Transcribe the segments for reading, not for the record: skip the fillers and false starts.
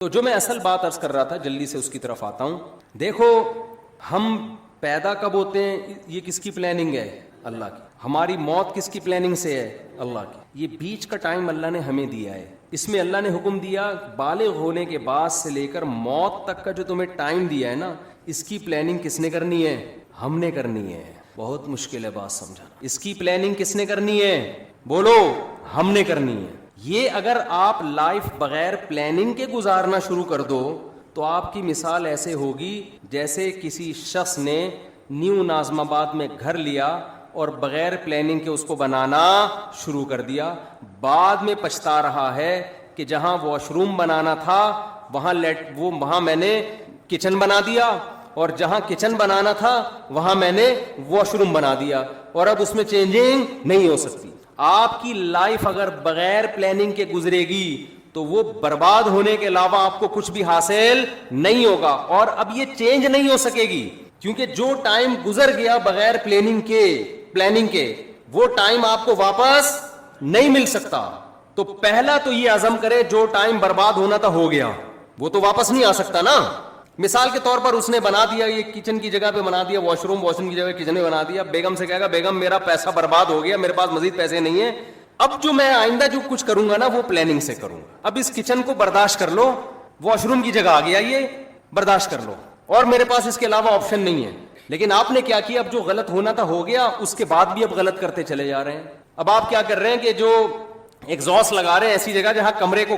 تو جو میں اصل بات عرض کر رہا تھا جلدی سے اس کی طرف آتا ہوں. دیکھو ہم پیدا کب ہوتے ہیں یہ کس کی پلاننگ ہے؟ اللہ کی. ہماری موت کس کی پلاننگ سے ہے؟ اللہ کی. یہ بیچ کا ٹائم اللہ نے ہمیں دیا ہے. اس میں اللہ نے حکم دیا بالغ ہونے کے بعد سے لے کر موت تک کا جو تمہیں ٹائم دیا ہے نا, اس کی پلاننگ کس نے کرنی ہے؟ ہم نے کرنی ہے. بہت مشکل ہے بات سمجھانا. اس کی پلاننگ کس نے کرنی ہے؟ بولو. ہم نے کرنی ہے. یہ اگر آپ لائف بغیر پلاننگ کے گزارنا شروع کر دو تو آپ کی مثال ایسے ہوگی جیسے کسی شخص نے نیو ناظم آباد میں گھر لیا اور بغیر پلاننگ کے اس کو بنانا شروع کر دیا. بعد میں پچھتا رہا ہے کہ جہاں واش روم بنانا تھا وہاں میں نے کچن بنا دیا, اور جہاں کچن بنانا تھا وہاں میں نے واش روم بنا دیا, اور اب اس میں چینجنگ نہیں ہو سکتی. آپ کی لائف اگر بغیر پلاننگ کے گزرے گی تو وہ برباد ہونے کے علاوہ آپ کو کچھ بھی حاصل نہیں ہوگا, اور اب یہ چینج نہیں ہو سکے گی, کیونکہ جو ٹائم گزر گیا بغیر پلاننگ کے وہ ٹائم آپ کو واپس نہیں مل سکتا. تو پہلا تو یہ عزم کرے جو ٹائم برباد ہونا تھا ہو گیا, وہ تو واپس نہیں آ سکتا نا. مثال کے طور پر اس نے بنا دیا, یہ کچن کی جگہ پہ بنا دیا واش روم کی جگہ کچن میں بنا دیا. بیگم سے کہے گا بیگم میرا پیسہ برباد ہو گیا, میرے پاس مزید پیسے نہیں ہیں, اب جو میں آئندہ جو کچھ کروں گا نا وہ پلاننگ سے کروں گا. اب اس کچن کو برداشت کر لو, واش روم کی جگہ آ گیا یہ برداشت کر لو, اور میرے پاس اس کے علاوہ آپشن نہیں ہے. لیکن آپ نے کیا کیا, اب جو غلط ہونا تھا ہو گیا, اس کے بعد بھی اب غلط کرتے چلے جا رہے ہیں. اب آپ کیا کر رہے ہیں کہ جو ایگزاسٹ لگا رہے ہیں ایسی جگہ جہاں کمرے کو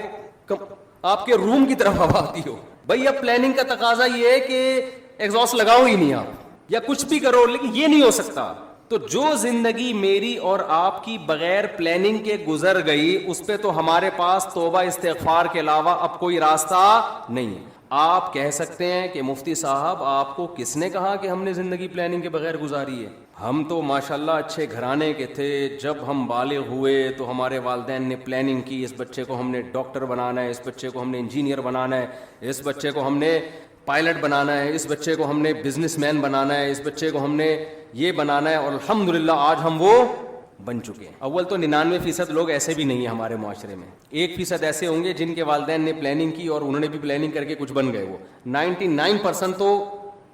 آپ کے روم کی طرف ہوا آتی ہو. بھائی اب پلاننگ کا تقاضا یہ ہے کہ ایگزاسٹ لگاؤ ہی نہیں آپ, یا کچھ بھی کرو, لیکن یہ نہیں ہو سکتا. تو جو زندگی میری اور آپ کی بغیر پلاننگ کے گزر گئی اس پہ تو ہمارے پاس توبہ استغفار کے علاوہ اب کوئی راستہ نہیں. آپ کہہ سکتے ہیں کہ مفتی صاحب آپ کو کس نے کہا کہ ہم نے زندگی پلاننگ کے بغیر گزاری ہے؟ ہم تو ماشاءاللہ اچھے گھرانے کے تھے, جب ہم بالغ ہوئے تو ہمارے والدین نے پلاننگ کی, اس بچے کو ہم نے ڈاکٹر بنانا ہے, اس بچے کو ہم نے انجینئر بنانا ہے, اس بچے کو ہم نے پائلٹ بنانا ہے, اس بچے کو ہم نے بزنس مین بنانا ہے, اس بچے کو ہم نے یہ بنانا ہے, اور الحمدللہ آج ہم وہ بن چکے ہیں. اول تو 99% لوگ ایسے بھی نہیں ہیں ہمارے معاشرے میں, 1% ایسے ہوں گے جن کے والدین نے پلاننگ کی اور انہوں نے بھی پلاننگ کر کے کچھ بن گئے. وہ 99% تو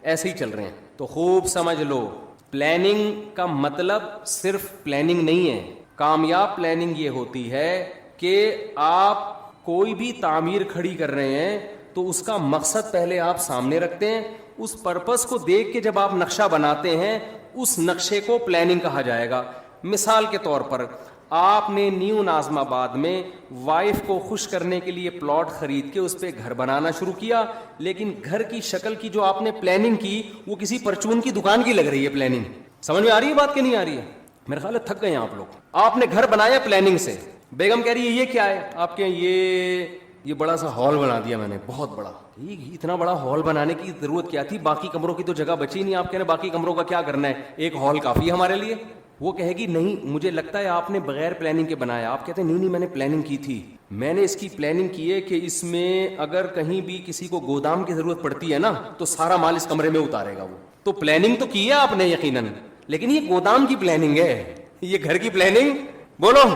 ایسے ہی چل رہے ہیں. تو خوب سمجھ لو, پلاننگ کا مطلب صرف پلاننگ نہیں ہے. کامیاب پلاننگ یہ ہوتی ہے کہ آپ کوئی بھی تعمیر کھڑی کر رہے ہیں تو اس کا مقصد پہلے آپ سامنے رکھتے ہیں, اس پرپس کو دیکھ کے جب آپ نقشہ بناتے ہیں اس نقشے کو پلاننگ کہا جائے گا. مثال کے طور پر آپ نے نیو ناظم آباد میں وائف کو خوش کرنے کے لیے پلاٹ خرید کے اس پہ گھر بنانا شروع کیا, لیکن گھر کی شکل کی جو آپ نے پلاننگ کی وہ کسی پرچون کی دکان کی لگ رہی ہے. پلاننگ سمجھ میں آ رہی ہے بات کہ نہیں آ رہی ہے؟ میرے خیال ہے تھک گئے ہیں آپ لوگ. آپ نے گھر بنایا پلاننگ سے, بیگم کہہ رہی ہے یہ کیا ہے آپ کے, یہ بڑا سا ہال بنا دیا میں نے, بہت بڑا. اتنا بڑا ہال بنانے کی ضرورت کیا تھی, باقی کمروں کی تو جگہ بچی نہیں. آپ کہہ رہے ہیں باقی کمروں کا کیا کرنا ہے, ایک ہال کافی ہے ہمارے لیے. وہ کہے گی نہیں مجھے لگتا ہے آپ نے بغیر پلاننگ کے بنایا. آپ کہتے ہیں نہیں میں نے پلاننگ کی تھی, میں نے اس کی پلاننگ کی ہے کہ اس میں اگر کہیں بھی کسی کو گودام کی ضرورت پڑتی ہے نا تو سارا مال اس کمرے میں اتارے گا وہ. تو پلاننگ تو کی ہے آپ نے یقیناً, لیکن یہ گودام کی پلاننگ ہے, یہ گھر کی پلاننگ بولو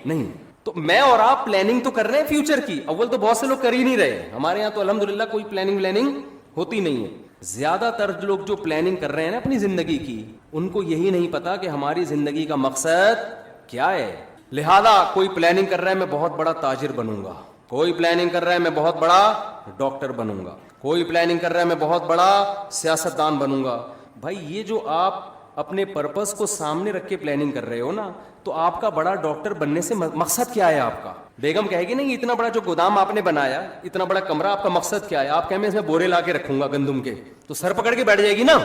نہیں. تو میں اور آپ پلاننگ تو کر رہے ہیں فیوچر کی. اول تو بہت سے لوگ کر ہی نہیں رہے. ہمارے یہاں تو الحمدللہ کوئی پلاننگ ہوتی نہیں ہے. زیادہ تر لوگ جو پلاننگ کر رہے ہیں نا اپنی زندگی کی, ان کو یہی نہیں پتا کہ ہماری زندگی کا مقصد کیا ہے. لہذا کوئی پلاننگ کر رہا ہے میں بہت بڑا تاجر بنوں گا, کوئی پلاننگ کر رہا ہے میں بہت بڑا ڈاکٹر بنوں گا, کوئی پلاننگ کر رہا ہے میں بہت بڑا سیاستدان بنوں گا. بھائی یہ جو آپ اپنے پرپس کو سامنے رکھ کے پلاننگ کر رہے ہو نا, تو آپ کا بڑا ڈاکٹر بننے سے مقصد کیا ہے آپ کا؟ بیگم کہے گی نہیں اتنا بڑا جو گودام آپ نے بنایا, اتنا بڑا کمرہ, آپ کا مقصد کیا ہے؟ آپ کہیں میں اس میں بورے لا کے رکھوں گا گندم کے, تو سر پکڑ کے بیٹھ جائے گی نا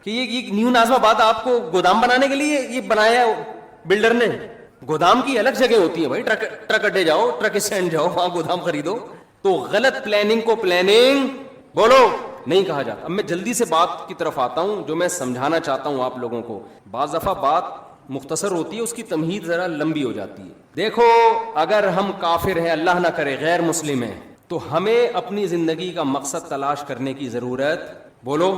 کہ یہ نیو ناظم آباد آپ کو گودام بنانے کے لیے یہ بنایا ہے بلڈر نے. گودام کی الگ جگہ ہوتی ہے بھائی, ٹرک اڈے جاؤ, ٹرک اسٹینڈ جاؤ, وہاں گودام خریدو. تو غلط پلاننگ کو پلاننگ بولو نہیں کہا جاتا. اب میں جلدی سے بات کی طرف آتا ہوں جو میں سمجھانا چاہتا ہوں آپ لوگوں کو. بعض دفعہ بات مختصر ہوتی ہے, اس کی تمہید ذرا لمبی ہو جاتی ہے. دیکھو اگر ہم کافر ہیں, اللہ نہ کرے غیر مسلم ہیں, تو ہمیں اپنی زندگی کا مقصد تلاش کرنے کی ضرورت بولو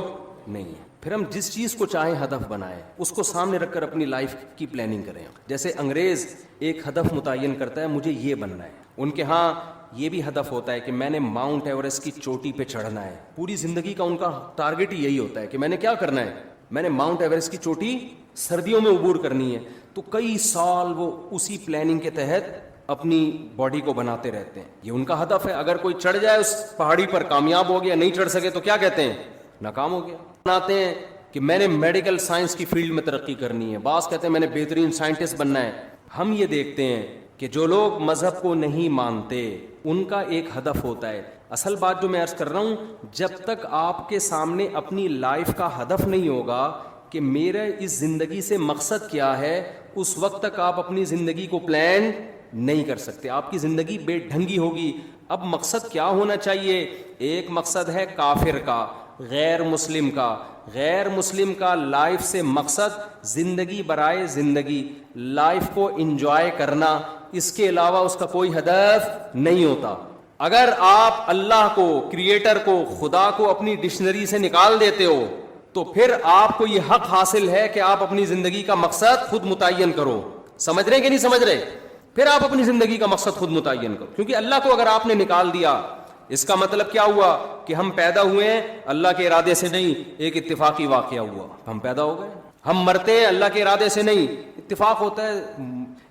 نہیں ہے. پھر ہم جس چیز کو چاہیں ہدف بنائیں, اس کو سامنے رکھ کر اپنی لائف کی پلاننگ کریں. جیسے انگریز ایک ہدف متعین کرتا ہے, مجھے یہ بننا ہے. ان کے ہاں یہ بھی ہدف ہوتا ہے کہ میں نے ماؤنٹ ایوریسٹ کی چوٹی پہ چڑھنا ہے. پوری زندگی کا ان کا ٹارگٹ ہی یہی ہوتا ہے کہ میں نے کیا کرنا ہے, میں نے ماؤنٹ ایوریسٹ کی چوٹی سردیوں میں عبور کرنی ہے. تو کئی سال وہ اسی پلاننگ کے تحت اپنی باڈی کو بناتے رہتے ہیں. یہ ان کا ہدف ہے. اگر کوئی چڑھ جائے اس پہاڑی پر, کامیاب ہو گیا, نہیں چڑھ سکے تو کیا کہتے ہیں, ناکام ہو گیا. بناتے ہیں کہ میں نے میڈیکل سائنس کی فیلڈ میں ترقی کرنی ہے, بعض کہتے ہیں میں نے بہترین سائنٹسٹ بننا ہے. ہم یہ دیکھتے ہیں کہ جو لوگ مذہب کو نہیں مانتے ان کا ایک ہدف ہوتا ہے. اصل بات جو میں عرض کر رہا ہوں, جب تک آپ کے سامنے اپنی لائف کا ہدف نہیں ہوگا کہ میرا اس زندگی سے مقصد کیا ہے, اس وقت تک آپ اپنی زندگی کو پلان نہیں کر سکتے. آپ کی زندگی بے ڈھنگی ہوگی. اب مقصد کیا ہونا چاہیے؟ ایک مقصد ہے کافر کا, غیر مسلم کا. غیر مسلم کا لائف سے مقصد زندگی برائے زندگی, لائف کو انجوائے کرنا, اس کے علاوہ اس کا کوئی ہدف نہیں ہوتا. اگر آپ اللہ کو, کریٹر کو, خدا کو اپنی ڈکشنری سے نکال دیتے ہو تو پھر آپ کو یہ حق حاصل ہے کہ آپ اپنی زندگی کا مقصد خود متعین کرو. سمجھ رہے کہ نہیں سمجھ رہے؟ پھر آپ اپنی زندگی کا مقصد خود متعین کرو. کیونکہ اللہ کو اگر آپ نے نکال دیا, اس کا مطلب کیا ہوا کہ ہم پیدا ہوئے ہیں اللہ کے ارادے سے نہیں, ایک اتفاقی واقعہ ہوا, ہم پیدا ہو گئے. ہم مرتے ہیں اللہ کے ارادے سے نہیں, اتفاق ہوتا ہے.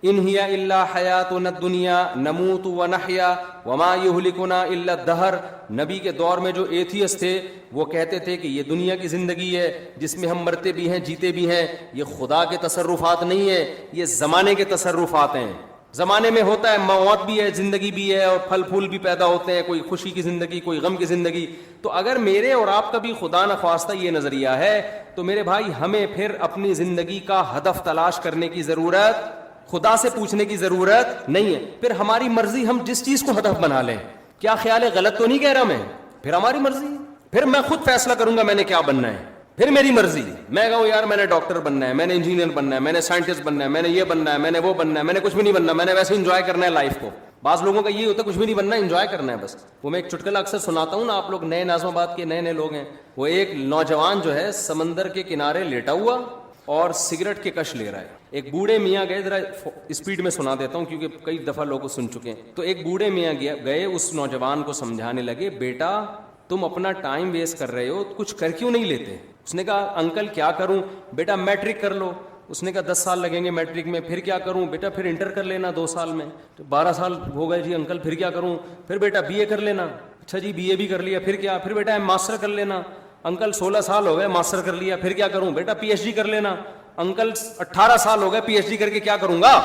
ان ہی الا حیاتنا الدنیا نموت ونحیا وما یہلکنا الا الدہر. نبی کے دور میں جو ایتھیسٹ تھے وہ کہتے تھے کہ یہ دنیا کی زندگی ہے جس میں ہم مرتے بھی ہیں جیتے بھی ہیں, یہ خدا کے تصرفات نہیں ہے, یہ زمانے کے تصرفات ہیں. زمانے میں ہوتا ہے, موت بھی ہے, زندگی بھی ہے, اور پھل پھول بھی پیدا ہوتے ہیں, کوئی خوشی کی زندگی, کوئی غم کی زندگی. تو اگر میرے اور آپ کا بھی خدا نخواستہ یہ نظریہ ہے تو میرے بھائی ہمیں پھر اپنی زندگی کا ہدف تلاش کرنے کی ضرورت, خدا سے پوچھنے کی ضرورت نہیں ہے. پھر ہماری مرضی ہم جس چیز کو ہدف بنا لیں. کیا خیال ہے, غلط تو نہیں کہہ رہا میں؟ پھر ہماری مرضی, پھر میں خود فیصلہ کروں گا میں نے کیا بننا ہے. پھر میری مرضی, میں کہوں یار میں نے ڈاکٹر بننا ہے, میں نے انجینئر بننا ہے, میں نے سائنٹسٹ بننا ہے, میں نے یہ بننا ہے, میں نے وہ بننا ہے, میں نے کچھ بھی نہیں بننا, میں نے ویسے انجوائے کرنا ہے لائف کو. بعض لوگوں کا یہ ہوتا ہے کچھ بھی نہیں بننا, انجوائے کرنا ہے بس. وہ میں ایک چٹکلا اکثر سناتا ہوں نا, آپ لوگ نئے ناظم آباد کے نئے لوگ ہیں. وہ ایک نوجوان جو ہے سمندر کے کنارے لیٹا ہوا اور سگریٹ کے کش لے رہا ہے. ایک بوڑھے میاں گئے, ذرا اسپیڈ میں سنا دیتا ہوں کیونکہ کئی دفعہ لوگ سن چکے ہیں. تو ایک بوڑھے میاں گئے اس نوجوان کو سمجھانے لگے, بیٹا تم اپنا ٹائم ویسٹ کر رہے ہو, کچھ کر کیوں نہیں لیتے؟ اس نے کہا انکل کیا کروں؟ بیٹا میٹرک کر لو. اس نے کہا 10 سال لگیں گے میٹرک میں. پھر کیا کروں؟ بیٹا پھر انٹر کر لینا 2 سال میں. 12 سال ہو گئے جی انکل, پھر کیا کروں؟ پھر بیٹا بی اے کر لینا. اچھا جی بی اے بھی کر لیا, پھر کیا؟ پھر بیٹا ماسٹر کر لینا. انکل 16 سال ہو گئے ماسٹر کر لیا, پھر کیا کروں؟ بیٹا پی ایچ ڈی کر لینا. انکل 18 سال ہو گئے پی ایچ ڈی کر کے کیا کروں گا؟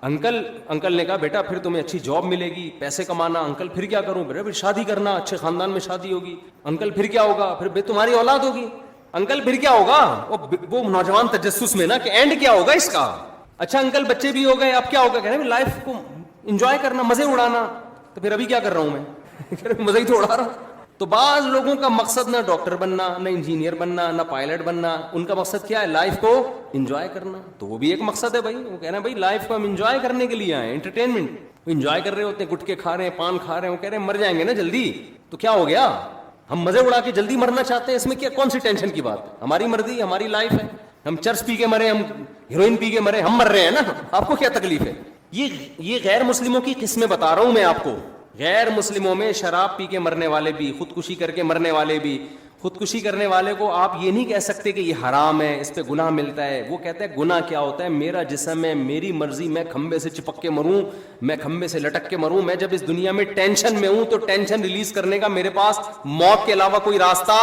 انکل نے کہا بیٹا پھر تمہیں اچھی جاب ملے گی, پیسے کمانا. انکل پھر کیا کروں؟ بیٹا پھر شادی کرنا, اچھے خاندان میں شادی ہوگی. انکل پھر کیا ہوگا؟ پھر تمہاری اولاد ہوگی. انکل پھر کیا ہوگا؟ وہ نوجوان تجسس میں نا کہ اینڈ کیا ہوگا اس کا. اچھا انکل بچے بھی ہو گئے, اب کیا ہوگا؟ کہہ رہے ہیں لائف کو انجوائے کرنا, مزے اڑانا. تو پھر ابھی کیا کر رہا ہوں میں؟ مزے ہی تو اڑا رہا ہوں. تو بعض لوگوں کا مقصد نہ ڈاکٹر بننا, نہ انجینئر بننا, نہ پائلٹ بننا. ان کا مقصد کیا ہے؟ لائف کو انجوائے کرنا. تو وہ بھی ایک مقصد ہے بھائی. وہ کہہ رہے ہیں بھائی لائف کو ہم انجوائے کرنے کے لیے آئے, انٹرٹینمنٹ. وہ انجوائے کر رہے ہوتے ہیں, گٹکے کھا رہے ہیں, پان کھا رہے ہیں. وہ کہہ رہے ہیں مر جائیں گے نا جلدی, تو کیا ہو گیا؟ ہم مزے اڑا کے جلدی مرنا چاہتے ہیں, اس میں کیا کون سی ٹینشن کی بات ہے؟ ہماری مرضی, ہماری لائف ہے. ہم چرس پی کے مرے, ہم ہیروئن پی کے مرے, ہم مر رہے ہیں نا, آپ کو کیا تکلیف ہے؟ یہ غیر مسلموں کی قسمیں بتا رہا ہوں میں آپ کو. غیر مسلموں میں شراب پی کے مرنے والے بھی, خودکشی کر کے مرنے والے بھی. خودکشی کرنے والے کو آپ یہ نہیں کہہ سکتے کہ یہ حرام ہے, اس پہ گناہ ملتا ہے. وہ کہتا ہے گناہ کیا ہوتا ہے؟ میرا جسم ہے, میری مرضی, میں کھمبے سے چپک کے مروں, میں کھمبے سے لٹک کے مروں. میں جب اس دنیا میں ٹینشن میں ہوں تو ٹینشن ریلیز کرنے کا میرے پاس موت کے علاوہ کوئی راستہ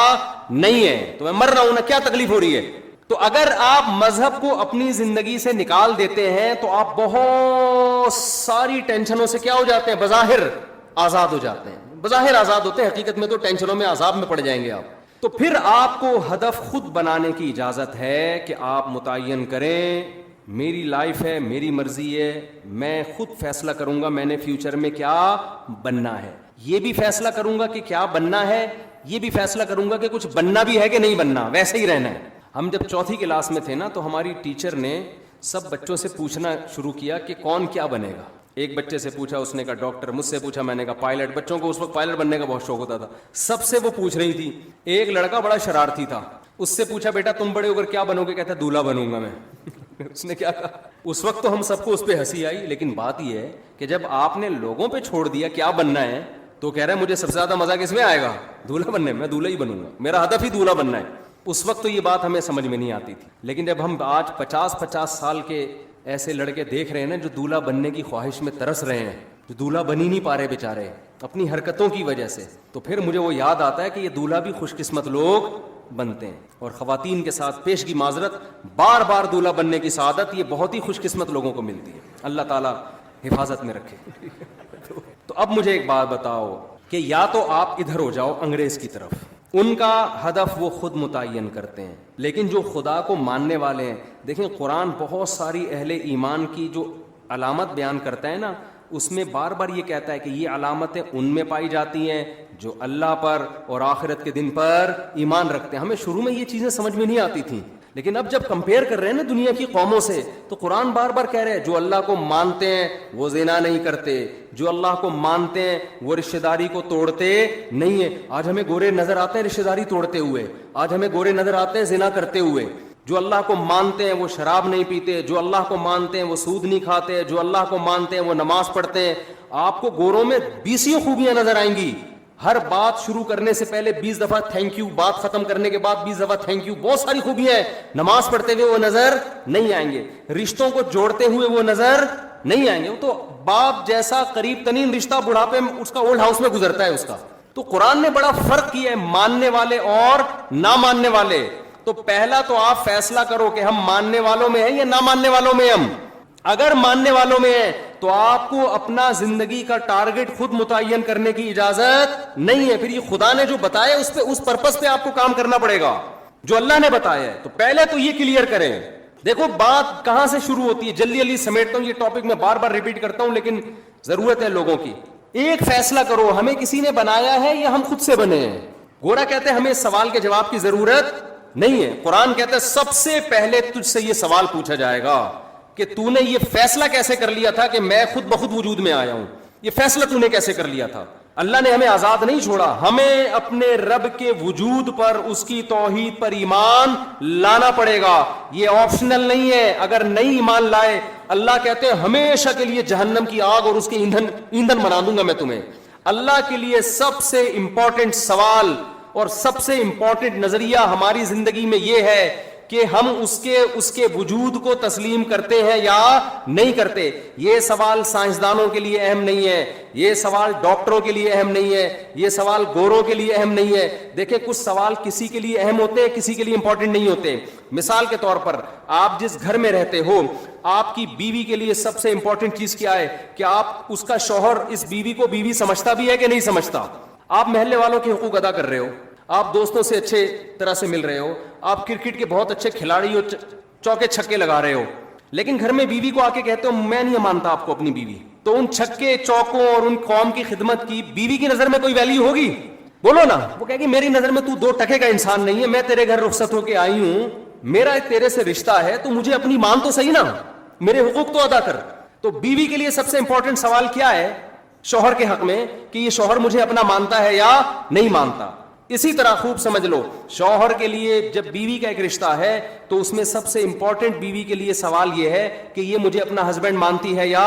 نہیں ہے, تو میں مر رہا ہوں نا, کیا تکلیف ہو رہی ہے؟ تو اگر آپ مذہب کو اپنی زندگی سے نکال دیتے ہیں تو آپ بہت ساری ٹینشنوں سے کیا ہو جاتے ہیں؟ بظاہر آزاد ہو جاتے ہیں. بظاہر آزاد ہوتے ہیں, حقیقت میں تو ٹینشنوں میں, عذاب میں پڑ جائیں گے آپ. تو پھر آپ کو ہدف خود بنانے کی اجازت ہے کہ آپ متعین کریں میری لائف ہے, میری مرضی ہے, میں خود فیصلہ کروں گا میں نے فیوچر میں کیا بننا ہے. یہ بھی فیصلہ کروں گا کہ کیا بننا ہے, یہ بھی فیصلہ کروں گا کہ کچھ بننا بھی ہے کہ نہیں بننا, ویسے ہی رہنا ہے. ہم جب 4تھی کلاس میں تھے نا تو ہماری ٹیچر نے سب بچوں سے پوچھنا شروع کیا کہ کون کیا بنے گا. ایک بچے سے پوچھا, اس نے کہا ڈاکٹر. مجھ سے پوچھا, میں نے کہا پائلٹ. بچوں کو اس وقت پائلٹ بننے کا بہت شوق ہوتا تھا, سب سے وہ پوچھ رہی تھی. ایک لڑکا بڑا شرارتی تھا, اس سے پوچھا بیٹا تم بڑے ہو کر کیا بنو گے؟ کہتا دولہا بنوں گا میں. اس نے کیا کہا؟ اس وقت تو ہم سب کو اس پہ ہنسی آئی، لیکن بات یہ ہے کہ جب آپ نے لوگوں پہ چھوڑ دیا کیا بننا ہے، تو کہہ رہا ہے مجھے سب سے زیادہ مزہ کس میں آئے گا؟ دولہا بننے میں، میں دولہا ہی بنوں گا، میرا ہدف ہی دولہا بننا ہے۔ اس وقت تو یہ بات ہمیں سمجھ میں نہیں آتی تھی، لیکن جب ہم آج 50 سال کے ایسے لڑکے دیکھ رہے ہیں نا جو دولہا بننے کی خواہش میں ترس رہے ہیں، جو دولہا بن ہی نہیں پا رہے بیچارے اپنی حرکتوں کی وجہ سے، تو پھر مجھے وہ یاد آتا ہے کہ یہ دولہا بھی خوش قسمت لوگ بنتے ہیں، اور خواتین کے ساتھ پیش کی معذرت، بار بار دولہا بننے کی سعادت یہ بہت ہی خوش قسمت لوگوں کو ملتی ہے، اللہ تعالیٰ حفاظت میں رکھے۔ تو اب مجھے ایک بات بتاؤ کہ یا تو آپ ادھر ہو جاؤ انگریز کی طرف، ان کا ہدف وہ خود متعین کرتے ہیں، لیکن جو خدا کو ماننے والے ہیں، دیکھیں قرآن بہت ساری اہل ایمان کی جو علامت بیان کرتا ہے نا، اس میں بار بار یہ کہتا ہے کہ یہ علامتیں ان میں پائی جاتی ہیں جو اللہ پر اور آخرت کے دن پر ایمان رکھتے ہیں۔ ہمیں شروع میں یہ چیزیں سمجھ میں نہیں آتی تھیں، لیکن اب جب کمپیئر کر رہے ہیں نا دنیا کی قوموں سے، تو قرآن بار بار کہہ رہے ہیں جو اللہ کو مانتے ہیں وہ زنا نہیں کرتے، جو اللہ کو مانتے ہیں وہ رشتہ داری کو توڑتے نہیں ہیں۔ آج ہمیں گورے نظر آتے ہیں رشتہ داری توڑتے ہوئے، آج ہمیں گورے نظر آتے ہیں زنا کرتے ہوئے۔ جو اللہ کو مانتے ہیں وہ شراب نہیں پیتے، جو اللہ کو مانتے ہیں وہ سود نہیں کھاتے، جو اللہ کو مانتے ہیں وہ نماز پڑھتے ہیں۔ آپ کو گوروں میں 20 خوبیاں نظر آئیں گی، ہر بات شروع کرنے سے پہلے 20 دفعہ تھینک یو، بات ختم کرنے کے بعد 20 دفعہ تھینک یو، بہت ساری خوبیاں ہیں۔ نماز پڑھتے ہوئے وہ نظر نہیں آئیں گے، رشتوں کو جوڑتے ہوئے وہ نظر نہیں آئیں گے، وہ تو باپ جیسا قریب ترین رشتہ بڑھاپے میں اس کا اولڈ ہاؤس میں گزرتا ہے اس کا۔ تو قرآن نے بڑا فرق کیا ہے ماننے والے اور نہ ماننے والے۔ تو پہلا تو آپ فیصلہ کرو کہ ہم ماننے والوں میں ہیں یا نہ ماننے والوں میں۔ ہم اگر ماننے والوں میں ہیں تو آپ کو اپنا زندگی کا ٹارگٹ خود متعین کرنے کی اجازت نہیں ہے، پھر یہ خدا نے جو بتایا اس پہ، اس پرپس پہ آپ کو کام کرنا پڑے گا جو اللہ نے بتایا ہے۔ تو پہلے تو یہ کلیئر کریں۔ دیکھو بات کہاں سے شروع ہوتی ہے، جلدی جلدی سمیٹتا ہوں، یہ ٹاپک میں بار بار ریپیٹ کرتا ہوں لیکن ضرورت ہے لوگوں کی۔ ایک فیصلہ کرو، ہمیں کسی نے بنایا ہے یا ہم خود سے بنے ہیں؟ گورا کہتے ہیں ہمیں اس سوال کے جواب کی ضرورت نہیں ہے۔ قرآن کہتا ہے سب سے پہلے تجھ سے یہ سوال پوچھا جائے گا کہ تو نے یہ فیصلہ کیسے کر لیا تھا کہ میں خود بخود وجود میں آیا ہوں، یہ فیصلہ تو نے کیسے کر لیا تھا؟ اللہ نے ہمیں آزاد نہیں چھوڑا، ہمیں اپنے رب کے وجود پر، اس کی توحید پر ایمان لانا پڑے گا، یہ آپشنل نہیں ہے۔ اگر نہیں ایمان لائے، اللہ کہتے ہیں ہمیشہ کے لیے جہنم کی آگ اور اس کے ایندھن بنا دوں گا میں تمہیں۔ اللہ کے لیے سب سے امپورٹنٹ سوال اور سب سے امپورٹنٹ نظریہ ہماری زندگی میں یہ ہے کہ ہم اس کے وجود کو تسلیم کرتے ہیں یا نہیں کرتے۔ یہ سوال سائنسدانوں کے لیے اہم نہیں ہے، یہ سوال ڈاکٹروں کے لیے اہم نہیں ہے، یہ سوال گوروں کے لیے اہم نہیں ہے۔ دیکھیں کچھ سوال کسی کے لیے اہم ہوتے ہیں، کسی کے لیے امپورٹنٹ نہیں ہوتے۔ مثال کے طور پر آپ جس گھر میں رہتے ہو، آپ کی بیوی کے لیے سب سے امپورٹنٹ چیز کیا ہے کہ آپ اس کا شوہر اس بیوی کو بیوی سمجھتا بھی ہے کہ نہیں سمجھتا؟ آپ محلے والوں کے حقوق ادا کر رہے ہو، آپ دوستوں سے اچھے طرح سے مل رہے ہو، آپ کرکٹ کے بہت اچھے کھلاڑی ہو، چوکے چھکے لگا رہے ہو، لیکن گھر میں بیوی کو آ کے کہتے ہو میں نہیں مانتا آپ کو اپنی بیوی، تو ان چھکے چوکوں اور ان قوم کی خدمت کی بیوی کی نظر میں کوئی ویلیو ہوگی؟ بولو نا۔ وہ کہے گی میری نظر میں تو 2 ٹکے کا انسان نہیں ہے، میں تیرے گھر رخصت ہو کے آئی ہوں، میرا تیرے سے رشتہ ہے، تو مجھے اپنی مان تو صحیح نا، میرے حقوق تو ادا کر۔ تو بیوی کے لیے سب سے امپورٹنٹ سوال کیا ہے شوہر کے حق میں کہ یہ شوہر مجھے اپنا مانتا ہے یا نہیں مانتا۔ اسی طرح خوب سمجھ لو، شوہر کے لیے جب بیوی کا ایک رشتہ ہے تو اس میں سب سے امپورٹنٹ بیوی کے لیے سوال یہ ہے کہ یہ مجھے اپنا ہسبینڈ مانتی ہے یا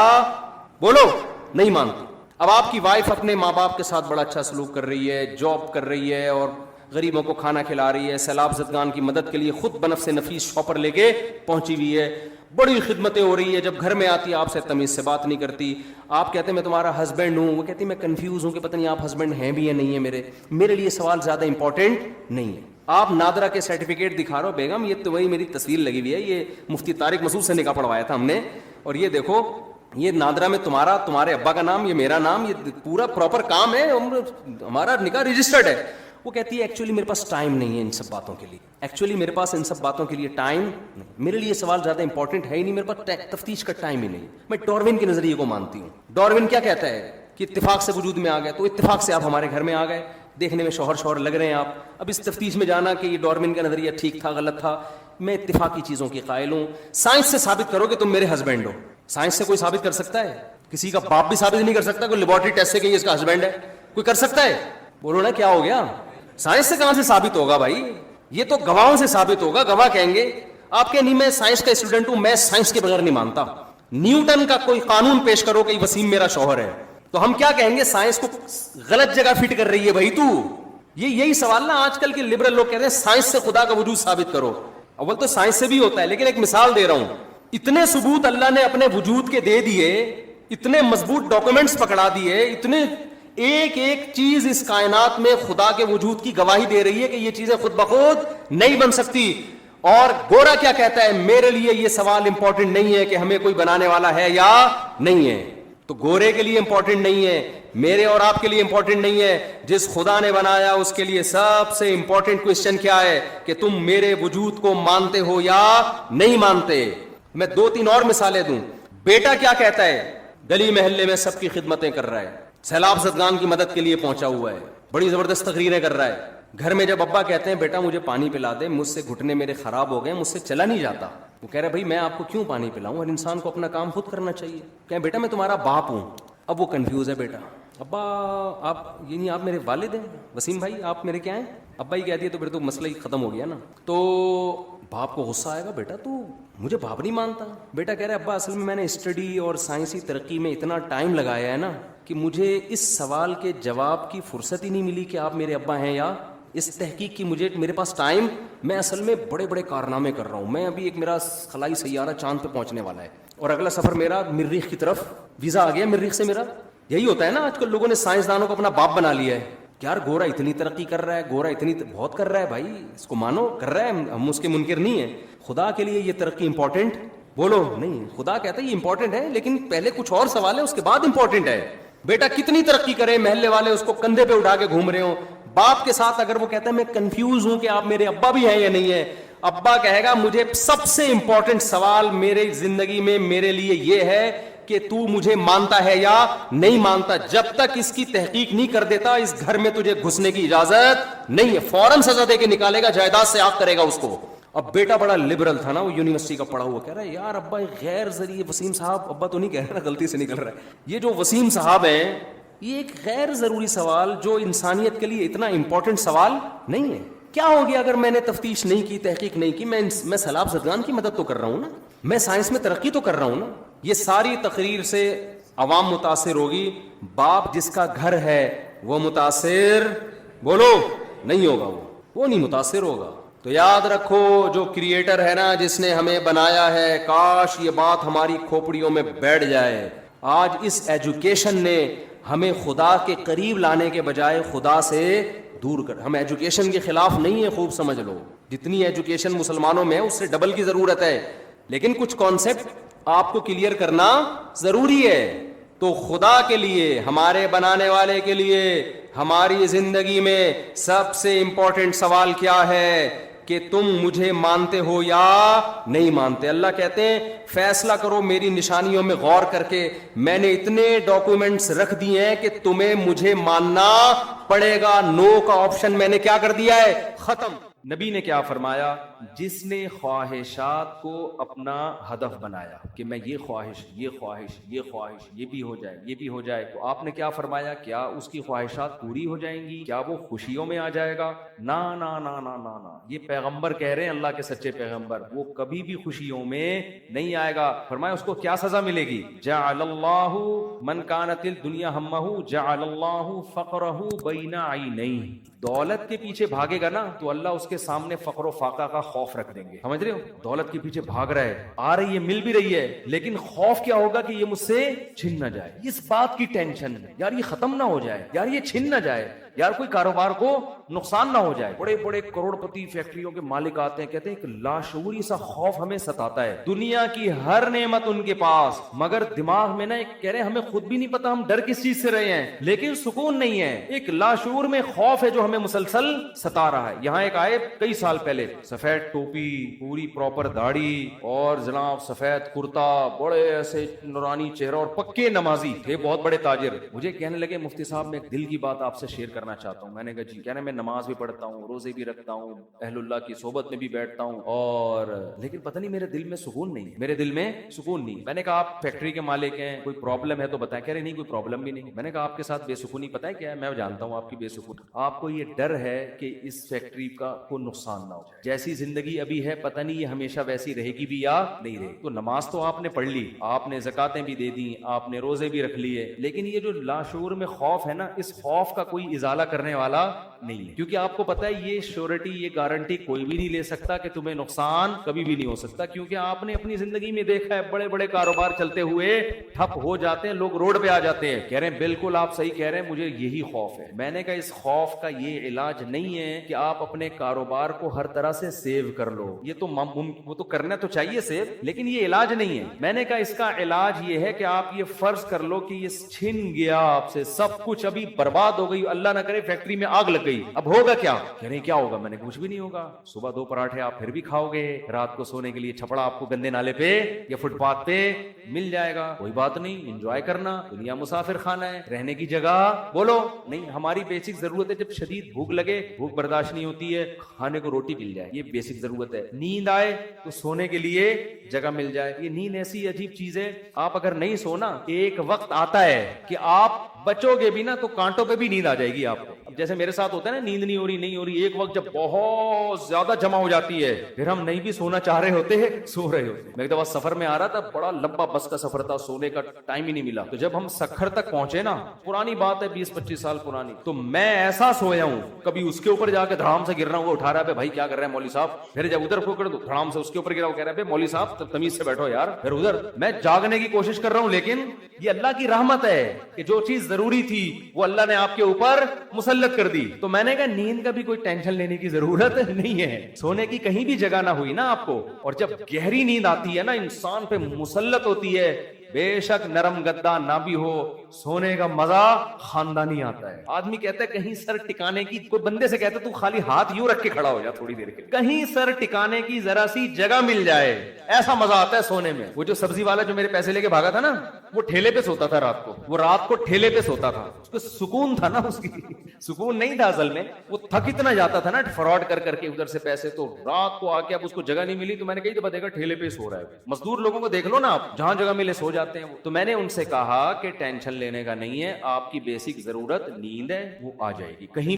بولو نہیں مانتی۔ اب آپ کی وائف اپنے ماں باپ کے ساتھ بڑا اچھا سلوک کر رہی ہے، جاب کر رہی ہے اور غریبوں کو کھانا کھلا رہی ہے، سیلاب زدگان کی مدد کے لیے خود بنفس نفیس شاپر لے کے پہنچی ہوئی ہے، بڑی خدمتیں ہو رہی ہے، جب گھر میں آتی ہے آپ سے تمیز سے بات نہیں کرتی، آپ کہتے ہیں میں تمہارا ہسبینڈ ہوں، وہ کہتی ہے میں کنفیوز ہوں کہ پتہ نہیں آپ ہسبینڈ ہیں بھی یا نہیں ہے، میرے لیے سوال زیادہ امپورٹنٹ نہیں ہے۔ آپ نادرا کے سرٹیفکیٹ دکھا رہے ہو، بیگم یہ تو وہی میری تصویر لگی ہوئی ہے، یہ مفتی طارق مسعود سے نکاح پڑھوایا تھا ہم نے، اور یہ دیکھو یہ نادرا میں تمہارے ابا کا نام، یہ میرا نام، یہ پورا پراپر کام ہے، ہمارا نکاح رجسٹرڈ ہے۔ وہ کہتی ہے ایکچولی میرے پاس ٹائم نہیں ہے ان سب باتوں کے لیے، ایکچولی میرے پاس ان سب باتوں کے لیے ٹائم نہیں، میرے لیے سوال زیادہ امپورٹنٹ ہے ہی نہیں، میرے پاس تفتیش کا ٹائم ہی نہیں۔ میں ڈاروین کے نظریے کو مانتی ہوں۔ ڈاروین کیا کہتا ہے کہ اتفاق سے وجود میں آ گئے، تو اتفاق سے آپ ہمارے گھر میں آ گئے، دیکھنے میں شوہر لگ رہے ہیں آپ، اب اس تفتیش میں جانا کہ یہ ڈاروین کا نظریہ ٹھیک تھا غلط تھا، میں اتفاقی چیزوں کی قائل ہوں۔ سائنس سے ثابت کرو کہ تم میرے ہسبینڈ ہو، سائنس سے کوئی ثابت کر سکتا ہے؟ کسی کا باپ بھی ثابت نہیں کر سکتا، کوئی لیبورٹری ٹیسٹ سے کہ یہ اس کا ہسبینڈ ہے، کوئی کر سکتا ہے؟ بولو نا کیا ہو گیا؟ سائنس سے کہاں سے ثابت ہوگا بھائی، یہ تو گواہوں سے ثابت ہوگا، گواہ کہیں گے۔ آپ کہ نہیں میں سائنس کا اسٹوڈنٹ ہوں, میں سائنس کے بغیر نہیں مانتا. نیوٹن کا کوئی قانون پیش کرو کہ وسیم میرا شوہر ہے, تو ہم کیا کہیں گے؟ سائنس کو غلط جگہ فٹ کر رہی ہے بھائی تو. یہی سوال نا آج کل کے لبرل لوگ کہتے ہیں سائنس سے خدا کا وجود ثابت کرو. اول تو سائنس سے بھی ہوتا ہے, لیکن ایک مثال دے رہا ہوں. اتنے ثبوت اللہ نے اپنے وجود کے دے دیے, اتنے مضبوط ڈاکومنٹس پکڑا دیے, اتنے ایک ایک چیز اس کائنات میں خدا کے وجود کی گواہی دے رہی ہے کہ یہ چیزیں خود بخود نہیں بن سکتی. اور گورا کیا کہتا ہے؟ میرے لیے یہ سوال امپورٹنٹ نہیں ہے کہ ہمیں کوئی بنانے والا ہے یا نہیں ہے. تو گورے کے لیے امپورٹنٹ نہیں ہے, میرے اور آپ کے لیے امپورٹنٹ نہیں ہے. جس خدا نے بنایا اس کے لیے سب سے امپورٹنٹ کوسچن کیا ہے کہ تم میرے وجود کو مانتے ہو یا نہیں مانتے. میں 2-3 اور مثالیں دوں. بیٹا کیا کہتا ہے؟ گلی محلے میں سب کی خدمتیں کر رہا ہے, سیلاب زدگان کی مدد کے لیے پہنچا ہوا ہے, بڑی زبردست تقریریں کر رہا ہے. گھر میں جب ابا کہتے ہیں بیٹا مجھے پانی پلا دے, مجھ سے گھٹنے میرے خراب ہو گئے, مجھ سے چلا نہیں جاتا, وہ کہہ رہا بھائی میں آپ کو کیوں پانی پلاؤں, ہر انسان کو اپنا کام خود کرنا چاہیے. کہ بیٹا میں تمہارا باپ ہوں. اب وہ کنفیوز ہے بیٹا, ابا آپ یعنی آپ میرے والد ہیں, وسیم بھائی آپ میرے کیا ہیں؟ ابا ہی کہہ دیا تو پھر تو مسئلہ ہی ختم ہو گیا نا. تو باپ کو غصہ آئے گا, بیٹا تو مجھے باپ نہیں مانتا. بیٹا کہہ رہا ہے ابا اصل میں نے اسٹڈی اور سائنسی ترقی میں اتنا ٹائم لگایا ہے نا کہ مجھے اس سوال کے جواب کی فرصت ہی نہیں ملی کہ آپ میرے ابا ہیں یا اس تحقیق کی میرے پاس ٹائم, میں اصل میں بڑے بڑے کارنامے کر رہا ہوں. میں ابھی ایک میرا خلائی سیارہ چاند پہ پہنچنے والا ہے اور اگلا سفر میرا مریخ کی طرف, ویزا آ گیا مریخ سے میرا. یہی ہوتا ہے نا آج کل لوگوں نے سائنسدانوں کو اپنا باپ بنا لیا ہے. یار گورا اتنی ترقی کر رہا ہے, گورا اتنی بہت کر رہا ہے, بھائی اس کو مانو, کر رہا ہے, ہم اس کے منکر نہیں ہیں. خدا کے لیے یہ ترقی امپورٹنٹ بولو نہیں, خدا کہتا ہے یہ امپورٹنٹ ہے لیکن پہلے کچھ اور سوال ہے, اس کے بعد امپورٹنٹ ہے. بیٹا کتنی ترقی کرے, محلے والے اس کو کندھے پہ اٹھا کے گھوم رہے ہوں. باپ کے ساتھ اگر وہ کہتا ہے میں کنفیوز ہوں کہ آپ میرے ابا بھی ہیں یا نہیں ہے, ابا کہے گا مجھے سب سے امپورٹنٹ سوال میرے زندگی میں میرے لیے یہ ہے کہ تو مجھے مانتا ہے یا نہیں مانتا. جب تک اس کی تحقیق نہیں کر دیتا اس گھر میں تجھے گھسنے کی اجازت نہیں ہے. فوراً سزا دے کے نکالے گا, جائیداد سے آگ کرے گا اس کو. اب بیٹا بڑا لبرل تھا نا, وہ یونیورسٹی کا پڑھا ہوا, کہہ رہا ہے یار ابا غیر ذریعے وسیم صاحب, ابا تو نہیں کہہ رہا, غلطی سے نکل رہا ہے, یہ جو وسیم صاحب ہیں یہ ایک غیر ضروری سوال جو انسانیت کے لیے اتنا امپورٹنٹ سوال نہیں ہے. کیا ہو گیا اگر میں نے تفتیش نہیں کی, تحقیق نہیں کی, میں سیلاب زدگان کی مدد تو کر رہا ہوں نا, میں سائنس میں ترقی تو کر رہا ہوں نا. یہ ساری تقریر سے عوام متاثر ہوگی, باپ جس کا گھر ہے وہ متاثر بولو نہیں ہوگا, وہ نہیں متاثر ہوگا. تو یاد رکھو جو کریٹر ہے نا, جس نے ہمیں بنایا ہے, کاش یہ بات ہماری کھوپڑیوں میں بیٹھ جائے. آج اس ایجوکیشن نے ہمیں خدا کے قریب لانے کے بجائے خدا سے دور کر. ہم ایجوکیشن کے خلاف نہیں ہے, خوب سمجھ لو, جتنی ایجوکیشن مسلمانوں میں اس سے ڈبل کی ضرورت ہے, لیکن کچھ کانسیپٹ آپ کو کلیئر کرنا ضروری ہے. تو خدا کے لیے, ہمارے بنانے والے کے لیے, ہماری زندگی میں سب سے امپورٹنٹ سوال کیا ہے کہ تم مجھے مانتے ہو یا نہیں مانتے. اللہ کہتے ہیں فیصلہ کرو میری نشانیوں میں غور کر کے, میں نے اتنے ڈاکومنٹس رکھ دیے ہیں کہ تمہیں مجھے ماننا پڑے گا. نو کا آپشن میں نے کیا کر دیا ہے, ختم. نبی نے کیا فرمایا, جس نے خواہشات کو اپنا ہدف بنایا کہ میں یہ خواہش, یہ خواہش, یہ خواہش, یہ بھی ہو جائے, یہ بھی ہو جائے, تو آپ نے کیا فرمایا, کیا اس کی خواہشات پوری ہو جائیں گی, کیا وہ خوشیوں میں آ جائے گا؟ نا نا نا نا نا نا, یہ پیغمبر کہہ رہے ہیں, اللہ کے سچے پیغمبر, وہ کبھی بھی خوشیوں میں نہیں آئے گا. فرمایا اس کو کیا سزا ملے گی, جعل اللہ من کانت الدنیا ہمہ جعل اللہ فقرہ بین عینیہ. دولت کے پیچھے بھاگے گا نا تو اللہ اس کے سامنے فقر و فاقہ کا خوف رکھ دیں گے. سمجھ رہے ہو, دولت کے پیچھے بھاگ رہا ہے, آ رہی ہے, مل بھی رہی ہے, لیکن خوف کیا ہوگا کہ یہ مجھ سے چھن نہ جائے. اس بات کی ٹینشن ہے یار, یہ ختم نہ ہو جائے, یار یہ چھن نہ جائے, یار کوئی کاروبار کو نقصان نہ ہو جائے. بڑے بڑے کروڑ پتی فیکٹریوں کے مالک آتے ہیں, کہتے ہیں کہ لاشعوری سا خوف ہمیں ستاتا ہے, دنیا کی ہر نعمت ان کے پاس, مگر دماغ میں نا ایک کہہ رہے ہیں ہمیں خود بھی نہیں پتا ہم ڈر کس چیز سے رہے ہیں, لیکن سکون نہیں ہے. ایک لاشعور میں خوف ہے جو ہمیں مسلسل ستا رہا ہے. یہاں ایک آئے کئی سال پہلے, سفید ٹوپی, پوری پراپر داڑھی, اور جناب سفید کرتا, بڑے ایسے نورانی چہرہ, اور پکے نمازی تھے, بہت بڑے تاجر. مجھے کہنے لگے مفتی صاحب میں ایک دل کی بات آپ سے شیئر کرنا رکھنا چاہتا ہوں. میں نے کہا جی. کہہ رہے میں نماز بھی پڑھتا ہوں, روزے بھی رکھتا ہوں, اہل اللہ کی صحبت میں بھی بیٹھتا ہوں, اور لیکن پتہ نہیں میرے دل میں سکون نہیں ہے, میرے دل میں سکون نہیں. میں نے کہا آپ فیکٹری کے مالک ہیں, کوئی پرابلم ہے تو بتائیں. کہہ رہے نہیں کوئی پرابلم بھی نہیں. میں نے کہا آپ کے ساتھ بے سکونی پتہ ہے کیا ہے؟ میں جانتا ہوں آپ کی بے سکونی, آپ کو یہ ڈر ہے کہ اس فیکٹری کا کوئی نقصان نہ ہو. جیسی زندگی ابھی ہے پتہ نہیں یہ ہمیشہ ویسی رہے گی بھی یا نہیں رہے گی. تو نماز تو آپ نے پڑھ لی, آپ نے زکاتیں بھی دے دی, آپ نے روزے بھی رکھ لیے, لیکن یہ جو لاشعور میں خوف ہے نا, اس خوف کا کوئی ازالہ کرنے والا نہیں ہے. کیونکہ آپ کو پتا ہے یہ شیورٹی, یہ گارنٹی کوئی بھی نہیں لے سکتا کہ تمہیں نقصان کبھی بھی نہیں ہو سکتا. کیونکہ آپ نے اپنی زندگی میں دیکھا ہے بڑے بڑے کاروبار چلتے ہوئے ٹھپ ہو جاتے ہیں, لوگ روڈ پہ آ جاتے ہیں. کہہ رہے ہیں بالکل آپ صحیح کہہ رہے ہیں, مجھے یہی خوف ہے. میں نے کہا اس خوف کا یہ علاج نہیں ہے کہ آپ اپنے کاروبار کو ہر طرح سے سیو کر لو. یہ تو وہ تو کرنا تو چاہیے سیو, لیکن یہ علاج نہیں ہے. میں نے کہا اس کا علاج یہ ہے کہ آپ یہ فرض کر لو کہ یہ چھن گیا آپ سے سب کچھ, ابھی برباد ہو گئی, اللہ نہ کرے فیکٹری میں آگ لگ گئی, اب ہوگا کیا؟ کہہ رہے کیا ہوگا؟ میں نے کچھ بھی نہیں ہوگا. صبح 2 پراٹھے آپ پھر بھی کھاؤ گے, رات کو سونے کے لیے چھپڑا آپ کو گندے نالے پہ یا فٹ پاتھ پہ مل جائے گا, کوئی بات نہیں, انجوائے کرنا. دنیا مسافر خانہ ہے, رہنے کی جگہ بولو نہیں. ہماری بیسک ضرورت ہے, جب شدید بھوک لگے, بھوک برداشت نہیں ہوتی ہے, کھانے کو روٹی مل جائے, یہ بیسک ضرورت ہے. نیند آئے تو سونے کے لیے جگہ مل جائے. یہ نیند ایسی عجیب چیز ہے, آپ اگر نہیں سونا, ایک وقت آتا ہے کہ آپ بچو گے بھی نا تو کانٹوں پہ بھی نیند آ جائے گی آپ کو. جیسے میرے ساتھ ہوتا ہے نا, نیند نہیں ہو رہی, ایک وقت جب بہت زیادہ جمع ہو جاتی ہے, پھر ہم نہیں بھی سونا چاہ رہے ہوتے ہیں, سو رہے ہوتے ہیں. میں ایک دفعہ سفر میں آ رہا تھا, بڑا لمبا بس کا سفر تھا, سونے کا ٹائم ہی نہیں ملا. تو جب ہم سکھر تک پہنچے نا, پرانی بات ہے 20-25 سال پرانی, تو میں ایسا سویا ہوں, کبھی اس کے اوپر جا کے دھڑام سے گر رہا ہوں, وہ اٹھا رہا ہے بھائی کیا کر رہے ہیں مولوی صاحب, پھر جب ادھر پکڑ تو دھڑام سے اس کے اوپر گرا, وہ کہہ رہا ہے مولوی صاحب تمیز سے بیٹھو یار, پھر ادھر. میں جاگنے کی کوشش کر رہا ہوں, لیکن یہ اللہ کی رحمت ہے کہ جو چیز ضروری تھی وہ اللہ نے آپ کے اوپر مسلط کر دی. تو میں نے کہا نیند کا بھی کوئی ٹینشن لینے کی ضرورت نہیں ہے, سونے کی کہیں بھی جگہ نہ ہوئی نا آپ کو. اور جب گہری نیند آتی ہے نا, انسان پہ مسلط ہوتی ہے, بے شک نرم گدا نہ بھی ہو, سونے کا مزہ خاندانی آتا ہے. آدمی کہتا ہے کہیں سر ٹکانے کی, کوئی بندے سے کہتا ہے تو خالی ہاتھ یوں رکھ کے کھڑا ہو جا تھوڑی دیر کے, کہیں سر ٹکانے کی ذرا سی جگہ مل جائے, ایسا مزہ آتا ہے سونے میں. وہ جو سبزی والا جو میرے پیسے لے کے بھاگا تھا نا, وہ ٹھیلے پہ سوتا تھا رات کو, وہ رات کو ٹھیلے پہ سوتا تھا, اس کو سکون تھا نا, اس کی سکون نہیں تھا اصل میں, وہ تھک اتنا جاتا تھا نا فراڈ کر کے ادھر سے پیسے, تو رات کو آ کے اب اس کو جگہ نہیں ملی, تو میں نے کہی تو دیکھا ٹھیلے پہ سو رہا ہے. مزدور لوگوں کو دیکھ لو نا آپ, جہاں جگہ ملے سو جاتے ہیں. تو میں نے ان سے کہا کہ ٹینشن لینے کا نہیں ہے, آپ کی بیسک ضرورت نیند ہے, وہ آ جائے گی. کہیں